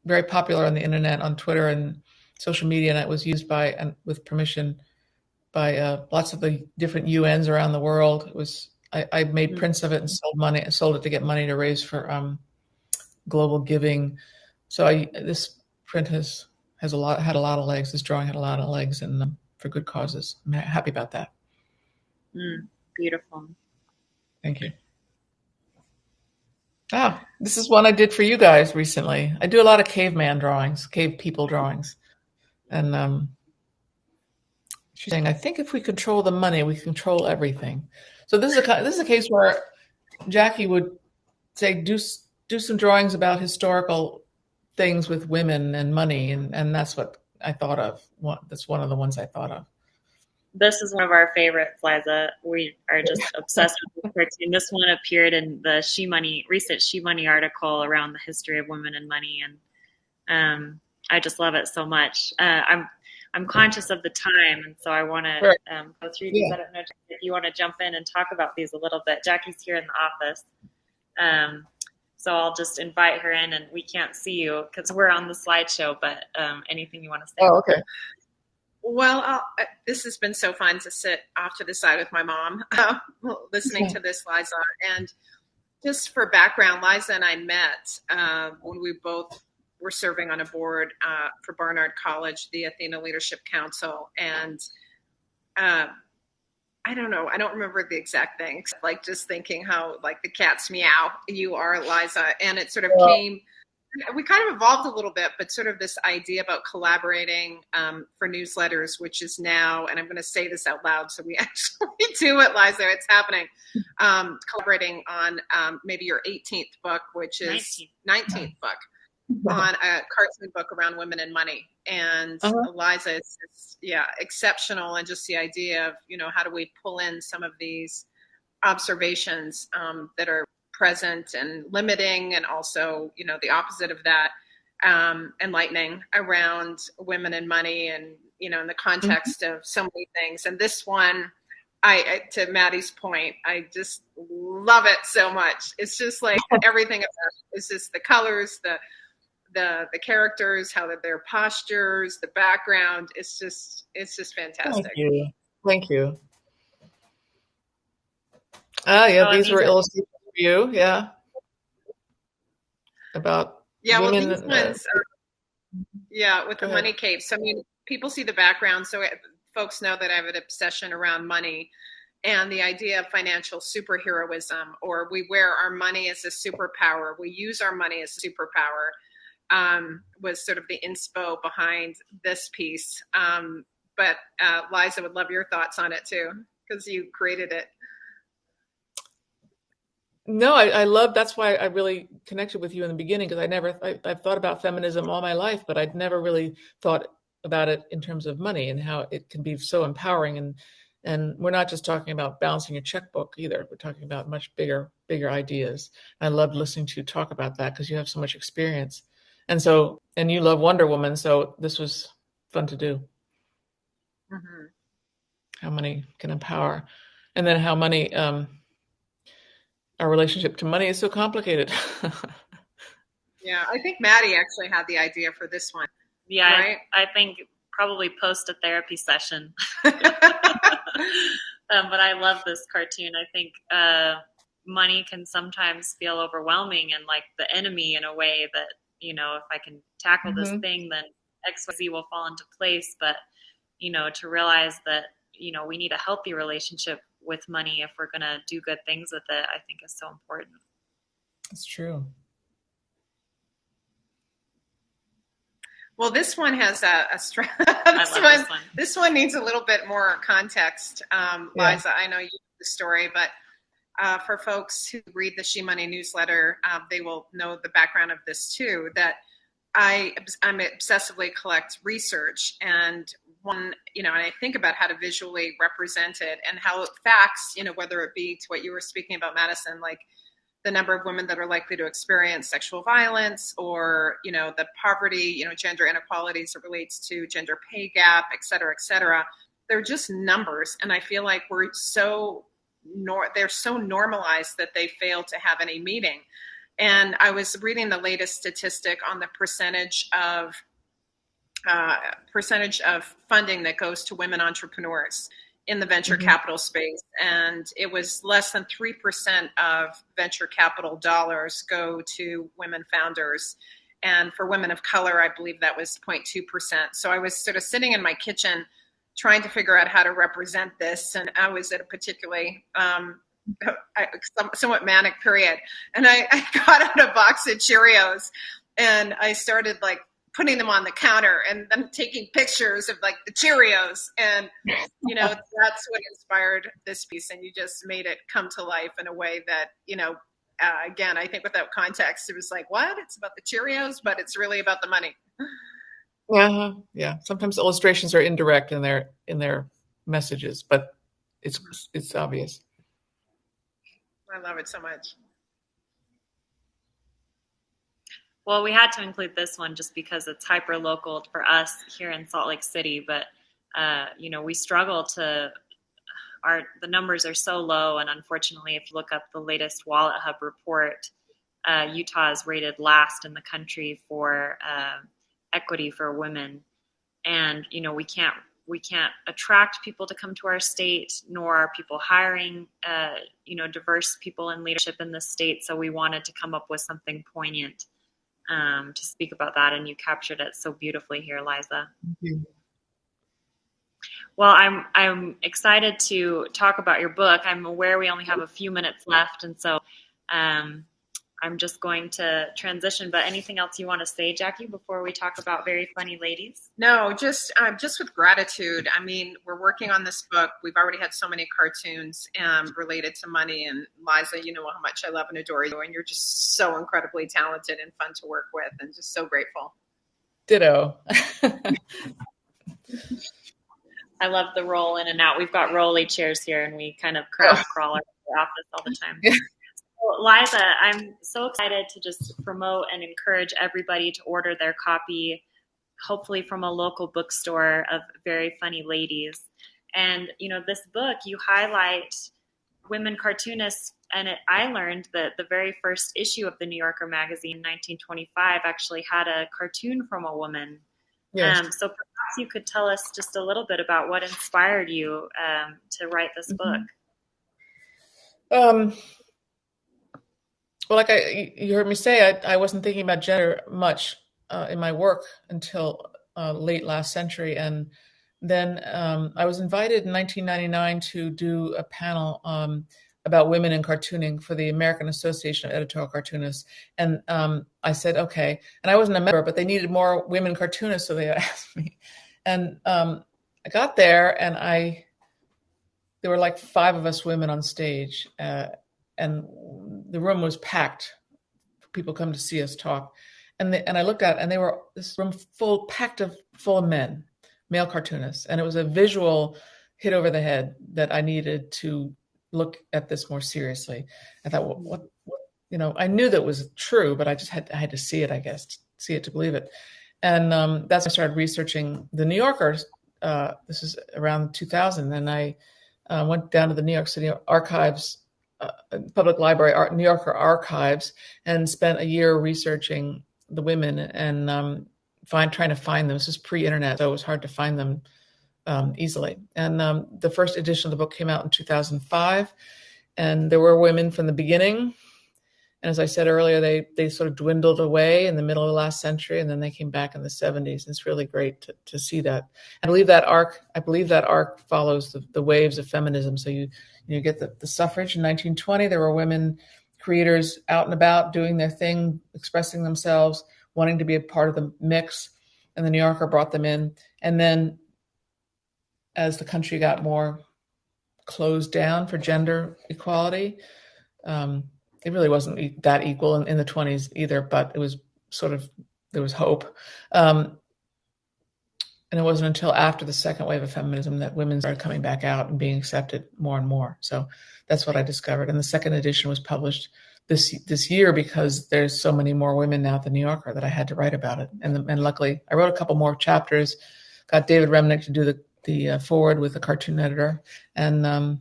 very popular on the internet, on Twitter and social media, and it was used by, and with permission, by lots of the different UNs around the world. I made prints of it and sold it to get money to raise for global giving. So this print had a lot of legs. This drawing had a lot of legs, and for good causes. I'm happy about that. Beautiful. Thank you. This is one I did for you guys recently. I do a lot of caveman drawings, cave people drawings, and she's saying, "I think if we control the money, we control everything." So this is a case where Jackie would say, "Do some drawings about historical things with women and money," and that's what I thought of. That's one of the ones I thought of. This is one of our favorites, Liza. We are just obsessed with this cartoon. This one appeared in the recent She Money article around the history of women and money, and I just love it so much. I'm conscious of the time, and so I want to go through these. I don't know if you want to jump in and talk about these a little bit. Jackie's here in the office, so I'll just invite her in, and we can't see you because we're on the slideshow. But anything you want to say? Oh, okay. Well, this has been so fun to sit off to the side with my mom, listening to this, Liza. And just for background, Liza and I met when we both were serving on a board for Barnard College, the Athena Leadership Council. And I don't know, I don't remember the exact things, like just thinking how like the cat's meow you are, Liza. And it sort of came... We kind of evolved a little bit, but sort of this idea about collaborating for newsletters, which is now, and I'm going to say this out loud so we actually do it, Liza, it's happening, collaborating on maybe your 18th book, which is 19th book, on a cartoon book around women and money. And Liza is just, exceptional. And just the idea of, how do we pull in some of these observations that are present and limiting, and also, the opposite of that, enlightening around women and money, and, in the context of so many things. And this one, I to Maddie's point, I just love it so much. It's just like everything about it. It's just the colors, the characters, how their postures, the background. It's just fantastic. Thank you. These were illustrations for you, about women. Well, these ones are, with the money cape. So, I mean, people see the background, so folks know that I have an obsession around money and the idea of financial superheroism, or we wear our money as a superpower. We use our money as a superpower, was sort of the inspo behind this piece. But Liza, would love your thoughts on it too, because you created it. No, I love, that's why I really connected with you in the beginning, because I've thought about feminism all my life, but I'd never really thought about it in terms of money and how it can be so empowering. And we're not just talking about balancing your checkbook either. We're talking about much bigger ideas. I loved listening to you talk about that because you have so much experience. And you love Wonder Woman. So this was fun to do. Mm-hmm. How money can empower. And then how money, our relationship to money is so complicated. Yeah, I think Maddie actually had the idea for this one. Yeah, right? I think probably post a therapy session. But I love this cartoon. I think money can sometimes feel overwhelming and like the enemy in a way that, if I can tackle this thing, then XYZ will fall into place. But, to realize that, we need a healthy relationship with money if we're going to do good things with it, I think is so important. That's true. Well, this one has a strong. This one needs a little bit more context. Liza, I know you know the story, but for folks who read the She Money newsletter, they will know the background of this too. That I'm obsessively collect research, and and I think about how to visually represent it, and how facts, whether it be to what you were speaking about, Madison, like the number of women that are likely to experience sexual violence, or, the poverty, gender inequalities, it relates to gender pay gap, et cetera, they're just numbers. And I feel like they're so normalized that they fail to have any meaning. And I was reading the latest statistic on the percentage of funding that goes to women entrepreneurs. in the venture capital space, and it was less than 3% of venture capital dollars go to women founders. And for women of color, I believe that was 0.2%. So I was sort of sitting in my kitchen trying to figure out how to represent this. And I was at a particularly somewhat manic period. And I got out a box of Cheerios and I started like putting them on the counter and then taking pictures of like the Cheerios. And, you know, that's what inspired this piece. And you just made it come to life in a way that, you know, again, I think without context, it was like, what? It's about the Cheerios, but it's really about the money. Yeah. Sometimes illustrations are indirect in their messages, but it's obvious. I love it so much. Well, we had to include this one just because it's hyper local for us here in Salt Lake City, but you know, we struggle to. The numbers are so low, and unfortunately, if you look up the latest Wallet Hub report, Utah is rated last in the country for equity for women, and you know we can't attract people to come to our state, nor are people hiring you know diverse people in leadership in the state. So we wanted to come up with something poignant to speak about that, and you captured it so beautifully here, Liza. Thank you. Well, I'm excited to talk about your book. I'm aware we only have a few minutes left, and so I'm just going to transition. But anything else you want to say, Jackie, before we talk about Very Funny Ladies? No, just with gratitude. I mean, we're working on this book. We've already had so many cartoons related to money. And Liza, you know how much I love and adore you, and you're just so incredibly talented and fun to work with, and just so grateful. Ditto. I love the roll in and out. We've got rolly chairs here, and we kind of crawl our office all the time. So, Liza, I'm so excited to just promote and encourage everybody to order their copy, hopefully from a local bookstore, of Very Funny Ladies. And, you know, this book, you highlight women cartoonists, and I learned that the very first issue of the New Yorker magazine in 1925 actually had a cartoon from a woman. Yes. So perhaps you could tell us just a little bit about what inspired you to write this book. Well, like you heard me say, I wasn't thinking about gender much in my work until late last century. And then I was invited in 1999 to do a panel about women in cartooning for the American Association of Editorial Cartoonists. And I said, okay. And I wasn't a member, but they needed more women cartoonists, so they asked me. And I got there, and there were like 5 of us women on stage, and the room was packed. People come to see us talk. And I looked at it, and they were this room full of men, male cartoonists. And it was a visual hit over the head that I needed to look at this more seriously. I thought, what you know, I knew that was true, but I had to see it, I guess, see it to believe it. And that's when I started researching the New Yorkers. This is around 2000. And I went down to the New York City Archives, Public Library, New Yorker Archives, and spent a year researching the women and trying to find them. This is pre-internet, so it was hard to find them easily. And the first edition of the book came out in 2005, and there were women from the beginning. And as I said earlier, they sort of dwindled away in the middle of the last century, and then they came back in the 70s. It's really great to see that. I believe that arc follows the waves of feminism. So you get the suffrage in 1920. There were women creators out and about doing their thing, expressing themselves, wanting to be a part of the mix, and the New Yorker brought them in. And then as the country got more closed down for gender equality, it really wasn't that equal in the 20s either, but it was sort of, there was hope. And it wasn't until after the second wave of feminism that women started coming back out and being accepted more and more. So that's what I discovered. And the second edition was published this year because there's so many more women now at the New Yorker that I had to write about it. And luckily I wrote a couple more chapters, got David Remnick to do the forward with the cartoon editor. And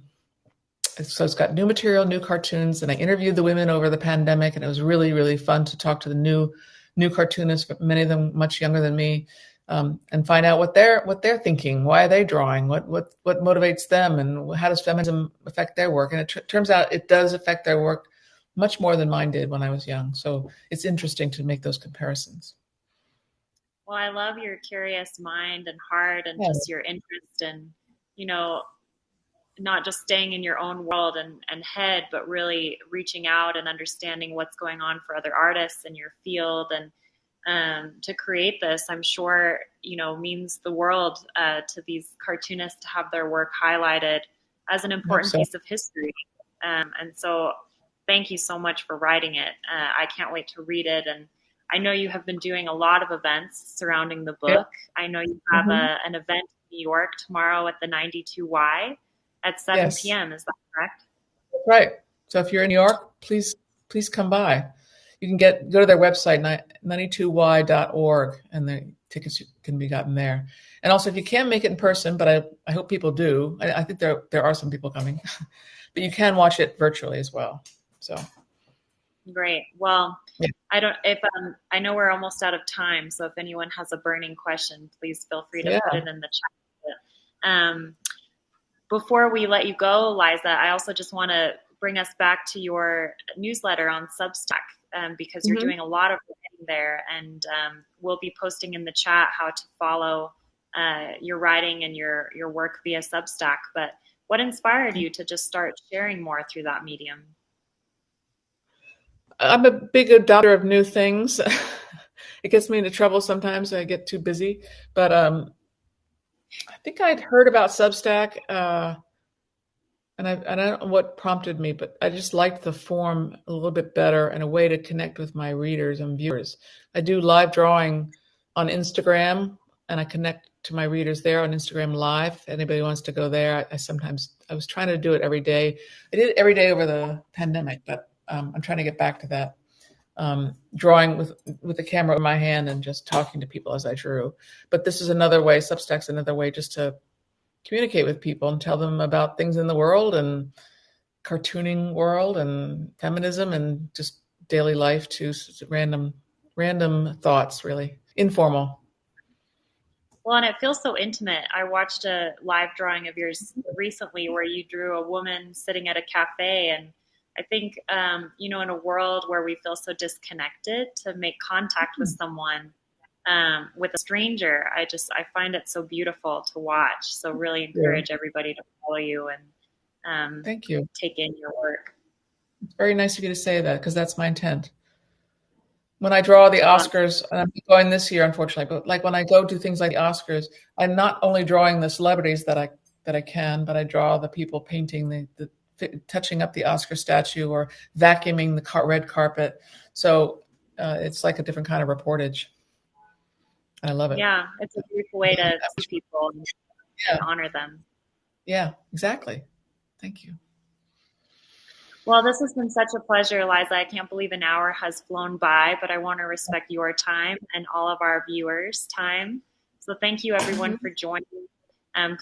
so it's got new material, new cartoons, and I interviewed the women over the pandemic, and it was really, really fun to talk to the new cartoonists, many of them much younger than me, and find out what they're thinking. Why are they drawing? What motivates them, and how does feminism affect their work? And it turns out it does affect their work much more than mine did when I was young. So it's interesting to make those comparisons. Well, I love your curious mind and heart and Yeah. just your interest in, you know, not just staying in your own world and head, but really reaching out and understanding what's going on for other artists in your field. And to create this, I'm sure, means the world to these cartoonists to have their work highlighted as an important piece of history. And so thank you so much for writing it. I can't wait to read it. And I know you have been doing a lot of events surrounding the book. I know you have an event in New York tomorrow at the 92Y at 7 p.m. Is that correct? Right. So if you're in New York, please come by. You can go to their website, 92y.org, and the tickets can be gotten there. And also, if you can't make it in person, but I hope people do. I think there are some people coming, but you can watch it virtually as well. So great. Well, yeah. I know we're almost out of time, so if anyone has a burning question, please feel free to put it in the chat. Before we let you go, Liza, I also just want to bring us back to your newsletter on Substack, because you're doing a lot of writing there, and we'll be posting in the chat how to follow your writing and your work via Substack. But what inspired you to just start sharing more through that medium? I'm a big adopter of new things. It gets me into trouble sometimes. I get too busy, but I think I'd heard about Substack, and I don't know what prompted me, but I just liked the form a little bit better and a way to connect with my readers and viewers. I do live drawing on Instagram, and I connect to my readers there on Instagram Live. If anybody wants to go there, I was trying to do it every day. I did it every day over the pandemic, but I'm trying to get back to that. Drawing with the camera in my hand and just talking to people as I drew. But this is another way, Substack's another way just to communicate with people and tell them about things in the world and cartooning world and feminism and just daily life too. So random thoughts, really informal. Well, and it feels so intimate. I watched a live drawing of yours recently where you drew a woman sitting at a cafe, and I think, in a world where we feel so disconnected, to make contact with someone, with a stranger, I find it so beautiful to watch. So really encourage everybody to follow you and thank you. Take in your work. It's very nice of you to say that, because that's my intent. When I draw the Oscars, and I'm going this year, unfortunately, but like when I go do things like the Oscars, I'm not only drawing the celebrities that I can, but I draw the people painting the touching up the Oscar statue or vacuuming the red carpet. So it's like a different kind of reportage. I love it. Yeah, it's a beautiful way to see people and honor them. Yeah, exactly. Thank you. Well, this has been such a pleasure, Liza. I can't believe an hour has flown by, but I want to respect your time and all of our viewers' time. So thank you, everyone, for joining.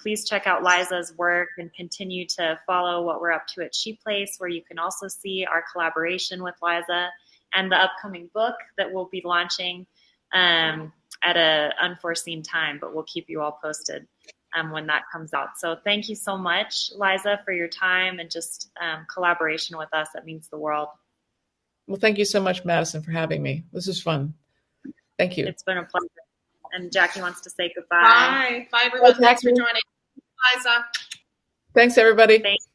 Please check out Liza's work and continue to follow what we're up to at ShePlace, where you can also see our collaboration with Liza and the upcoming book that we'll be launching at an unforeseen time, but we'll keep you all posted when that comes out. So thank you so much, Liza, for your time and just collaboration with us. That means the world. Well, thank you so much, Madison, for having me. This is fun. Thank you. It's been a pleasure. And Jackie wants to say goodbye. Bye. Bye, everyone. Thanks for joining. Liza. Thanks, everybody. Thanks.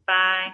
Bye.